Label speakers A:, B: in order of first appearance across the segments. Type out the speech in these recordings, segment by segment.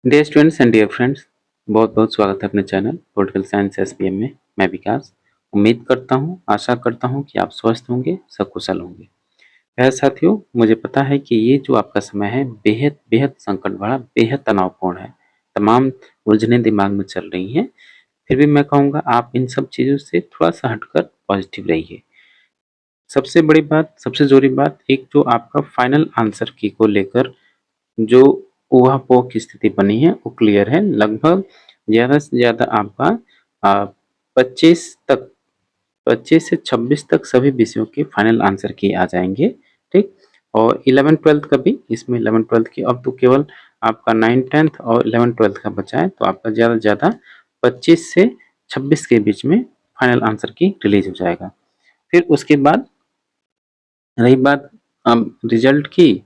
A: Dear students and dear friends, बहुत बहुत स्वागत है अपने चैनल पॉलिटिकल साइंस एसपीएम में। मैं विकास उम्मीद करता हूँ, आशा करता हूँ कि आप स्वस्थ होंगे, सकुशल होंगे। प्यारे साथियों, मुझे पता है कि ये जो आपका समय है बेहद बेहद संकट भरा, बेहद तनावपूर्ण है। तमाम उलझनें दिमाग में चल रही हैं। फिर भी मैं कहूँगा आप इन सब चीज़ों से थोड़ा सा हटकर पॉजिटिव रहिए। सबसे बड़ी बात, सबसे ज़रूरी बात, एक जो आपका फाइनल आंसर की को लेकर जो ऊहापोह की स्थिति बनी है वो क्लियर है। लगभग ज़्यादा से ज़्यादा आपका 25 तक 25 से 26 तक सभी विषयों के फाइनल आंसर की आ जाएंगे। ठीक। और 11th-12th का भी, इसमें 11th-12th की अब तो केवल आपका 9th-10th और 11th-12th का बचा है, तो आपका ज़्यादा से ज़्यादा 25 से 26 के बीच में फाइनल आंसर की रिलीज हो जाएगा। फिर उसके बाद रही बात रिजल्ट की,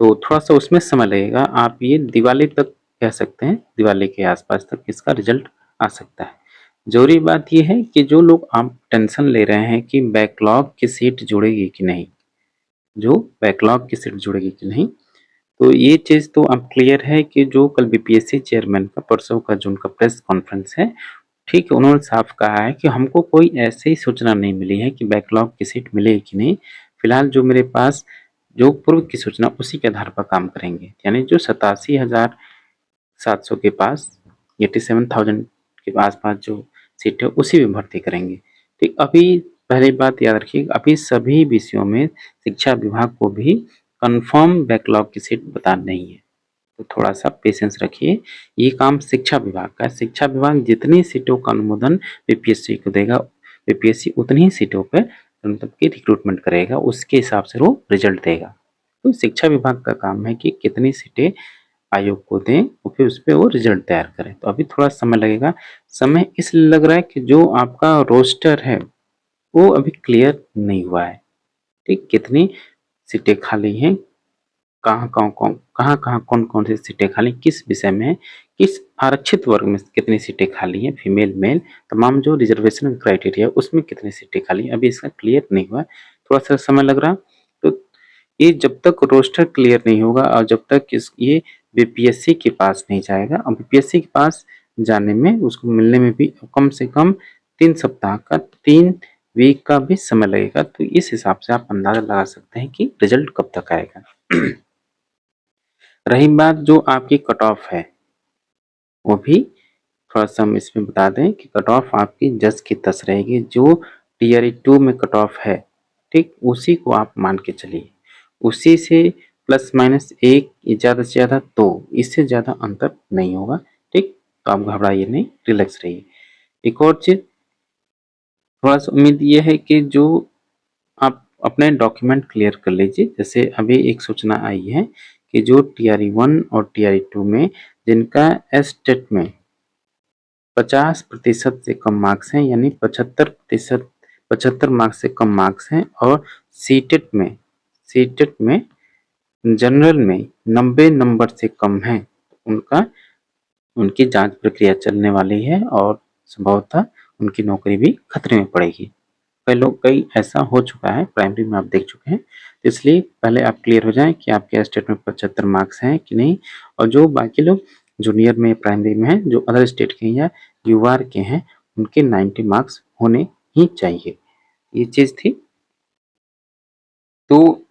A: तो थोड़ा-सा उसमें समय लगेगा। आप ये दिवाली तक कह सकते हैं, दिवाली के आस-पास तक इसका रिज़ल्ट आ सकता है। ज़रूरी बात ये है कि जो लोग आप टेंशन ले रहे हैं कि बैकलॉग की सीट जुड़ेगी कि नहीं, जो बैकलॉग की सीट जुड़ेगी कि नहीं, तो ये चीज़ तो अब क्लियर है कि जो कल बीपीएससी चेयरमैन का परसों का जो उनका प्रेस कॉन्फ्रेंस है, ठीक है, उन्होंने साफ कहा है कि हमको कोई ऐसी सूचना नहीं मिली है कि बैकलॉग की सीट मिलेगी कि नहीं। फिलहाल जो मेरे पास जो पूर्व की सूचना, उसी के आधार पर काम करेंगे। यानी जो 87,700 के पास, 87,000 के आसपास जो सीट है उसी में भर्ती करेंगे। ठीक। अभी पहली बात याद रखिएगा, अभी सभी विषयों में शिक्षा विभाग को भी कंफर्म बैकलॉग की सीट बता नहीं है, तो थोड़ा सा पेशेंस रखिए। ये काम शिक्षा विभाग का है। शिक्षा विभाग जितनी सीटों का अनुमोदन बीपीएससी को देगा, बीपीएससी उतनी ही सीटों पर मतलब कि रिक्रूटमेंट करेगा, उसके हिसाब से वो रिजल्ट देगा। तो शिक्षा विभाग का काम है कि कितनी सीटें आयोग को दें और फिर उस पर वो रिजल्ट तैयार करें। तो अभी थोड़ा समय लगेगा। समय इसलिए लग रहा है कि जो आपका रोस्टर है वो अभी क्लियर नहीं हुआ है। ठीक। कितनी सीटें खाली हैं, कहाँ कौन कौन सी सीटें खाली, किस विषय में, किस आरक्षित वर्ग में कितनी सीटें खाली हैं, फीमेल मेल, तमाम जो रिजर्वेशन क्राइटेरिया उसमें कितनी सीटें खाली हैं, अभी इसका क्लियर नहीं हुआ है। थोड़ा सा समय लग रहा। तो ये जब तक रोस्टर क्लियर नहीं होगा और जब तक ये बीपीएससी के पास नहीं जाएगा, और बीपीएससी के पास जाने में, उसको मिलने में भी कम से कम 3 सप्ताह का, 3 वीक का भी समय लगेगा। तो इस हिसाब से आप अंदाजा लगा सकते हैं कि रिजल्ट कब तक आएगा। रही बात जो आपकी कट ऑफ है, वो भी थोड़ा सा हम इसमें बता दें कि कट ऑफ आपकी जस की तस रहेगी। जो टीयर 2 में कट ऑफ है, ठीक, उसी को आप मान के चलिए। उसी से प्लस माइनस एक ज़्यादा से ज़्यादा, तो इससे ज़्यादा अंतर नहीं होगा। ठीक। तो आप घबराइए नहीं, रिलैक्स रहिए। एक और चीज़, थोड़ा सा उम्मीद ये है कि जो आप अपने डॉक्यूमेंट क्लियर कर लीजिए। जैसे अभी एक सूचना आई है कि जो टीआरई 1 और टीआरई 2 में जिनका एस्टेट में 50% से कम मार्क्स हैं, यानी 75%, 75 मार्क्स से कम मार्क्स हैं, और सीटेट में जनरल में 90 नंबर से कम है, उनका उनकी जांच प्रक्रिया चलने वाली है और संभवतः उनकी नौकरी भी खतरे में पड़ेगी। कई ऐसा हो चुका है, प्राइमरी में आप देख चुके हैं। तो इसलिए पहले आप क्लियर हो जाएं कि आपके स्टेट में 75 मार्क्स हैं कि नहीं, और जो बाकी लोग जूनियर में, प्राइमरी में हैं, जो अदर स्टेट के या यूआर के हैं, उनके 90 मार्क्स होने ही चाहिए। ये चीज़ थी। तो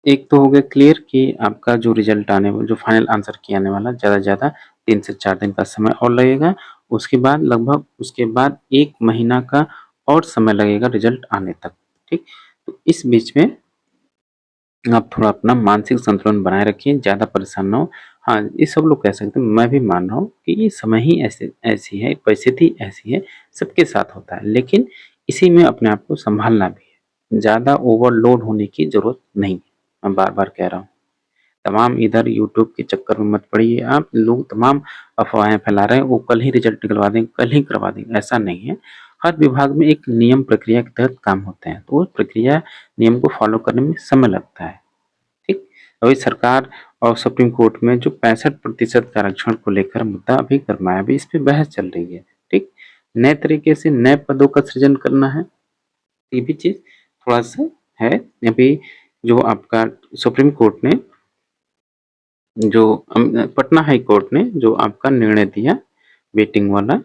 A: एक तो हो गया क्लियर कि आपका जो रिजल्ट आने वाला, जो फाइनल आंसर की आने वाला, ज़्यादा से ज़्यादा 3 से 4 दिन का समय और लगेगा। उसके बाद लगभग, उसके बाद 1 महीना का और समय लगेगा रिजल्ट आने तक। ठीक। तो इस बीच में आप थोड़ा अपना मानसिक संतुलन बनाए रखिए, ज़्यादा परेशान ना हो। हाँ, ये सब लोग कह सकते हैं, मैं भी मान रहा हूँ कि ये समय ही ऐसी है, परिस्थिति ऐसी है, सबके साथ होता है, लेकिन इसी में अपने आप को संभालना भी है। ज़्यादा ओवरलोड होने की ज़रूरत नहीं है, मैं बार-बार कह रहा हूँ। तमाम इधर यूट्यूब के चक्कर में मत पड़िए आप। लोग तमाम अफवाहें फैला रहे हैं, वो कल ही रिजल्ट निकलवा देंगे, कल ही करवा देंगे, ऐसा नहीं है। हर विभाग में एक नियम प्रक्रिया के तहत काम होते हैं, तो उस प्रक्रिया नियम को फॉलो करने में समय लगता है। ठीक। अभी सरकार और सुप्रीम कोर्ट में जो 65% के आरक्षण को लेकर मुद्दा अभी गरमाया, अभी इस पे बहस चल रही है। ठीक। नए तरीके से नए पदों का सृजन करना है, ये भी चीज थोड़ा सा है। अभी जो आपका सुप्रीम कोर्ट ने जो पटना हाई कोर्ट ने जो आपका निर्णय दिया वेटिंग वाला,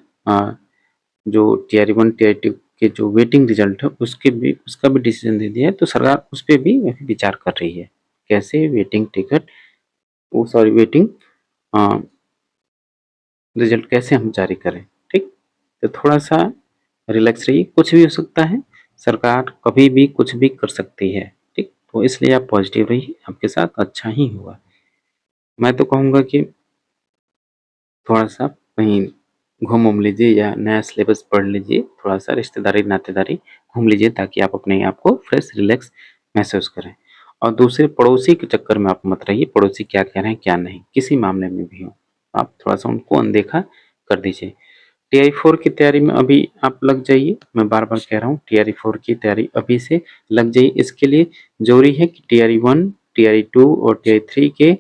A: जो टीआर 1 टीआर 2 के जो वेटिंग रिजल्ट है उसका भी डिसीजन दे दिया है, तो सरकार उस पर भी विचार कर रही है कैसे वेटिंग टिकट वेटिंग रिजल्ट कैसे हम जारी करें। ठीक, तो थोड़ा सा रिलैक्स रहिए, कुछ भी हो सकता है, सरकार कभी भी कुछ भी कर सकती है। ठीक, तो इसलिए आप पॉजिटिव रहिए, आपके साथ अच्छा ही होगा। मैं तो कहूँगा कि थोड़ा सा कहीं घूम लीजिए या नया सिलेबस पढ़ लीजिए, थोड़ा सा रिश्तेदारी नातेदारी घूम लीजिए ताकि आप अपने आप को फ्रेश रिलैक्स महसूस करें। और दूसरे पड़ोसी के चक्कर में आप मत रहिए, पड़ोसी क्या कह रहे हैं क्या नहीं, किसी मामले में भी हो आप थोड़ा सा उनको अनदेखा कर दीजिए। टीआई 4 की तैयारी में अभी आप लग जाइए, मैं बार बार कह रहा हूँ टीआई 4 की तैयारी अभी से लग जाइए। इसके लिए जरूरी है कि टीआई 1 टीआई 2 और टीआई 3 के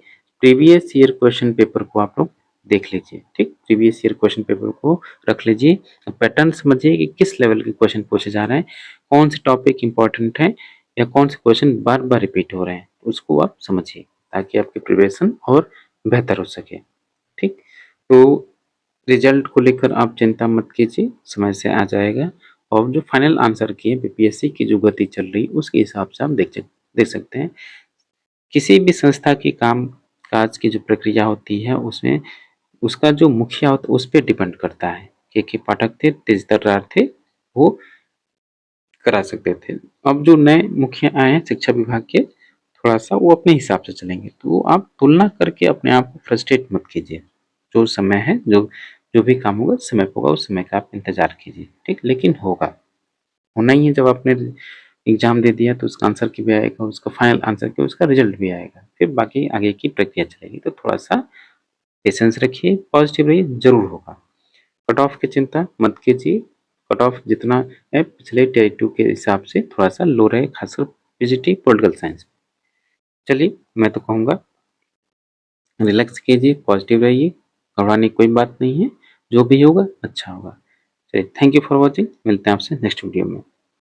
A: प्रीवियस ईयर क्वेश्चन पेपर को आप लोग देख लीजिए। ठीक, प्रीवियस ईयर क्वेश्चन पेपर को रख लीजिए, पैटर्न समझिए कि किस लेवल के क्वेश्चन पूछे जा रहे हैं, कौन से टॉपिक इंपॉर्टेंट है या कौन से क्वेश्चन बार बार रिपीट हो रहे हैं, उसको आप समझिए ताकि आपकी प्रिपरेशन और बेहतर हो सके। ठीक, तो रिजल्ट को लेकर आप चिंता मत कीजिए, समय से आ जाएगा। और जो फाइनल आंसर की है बीपीएससी की जो गति चल रही है उसके हिसाब से आप देख सकते हैं। किसी भी संस्था की काम काज की जो प्रक्रिया होती है उसमें उसका जो मुखिया होता है उस पर डिपेंड करता है कि पाठक थे तेज तर्रार थे वो करा सकते थे। अब जो नए मुखिया आए हैं शिक्षा विभाग के, थोड़ा सा वो अपने हिसाब से चलेंगे, तो आप तुलना करके अपने आप को फ्रस्ट्रेट मत कीजिए। जो समय है, जो जो भी काम होगा समय पर होगा, उस समय का आप इंतजार कीजिए। ठीक, लेकिन होगा, होना ही है। जब आपने एग्जाम दे दिया तो उसका आंसर की भी आएगा, उसका फाइनल आंसर की उसका रिजल्ट भी आएगा, फिर बाकी आगे की प्रक्रिया चलेगी। तो थोड़ा सा पेशेंस रखिए, पॉजिटिव रहिए, जरूर होगा। कट ऑफ की चिंता मत कीजिए, कट ऑफ जितना है पिछले टीआई 2 के हिसाब से थोड़ा सा लो रहे, खासकर पीजीटी पॉलिटिकल साइंस। चलिए, मैं तो कहूँगा रिलैक्स कीजिए, पॉजिटिव रहिए, घबराने की कोई बात नहीं है, जो भी होगा अच्छा होगा। चलिए, थैंक यू फॉर वॉचिंग, मिलते हैं आपसे नेक्स्ट वीडियो में।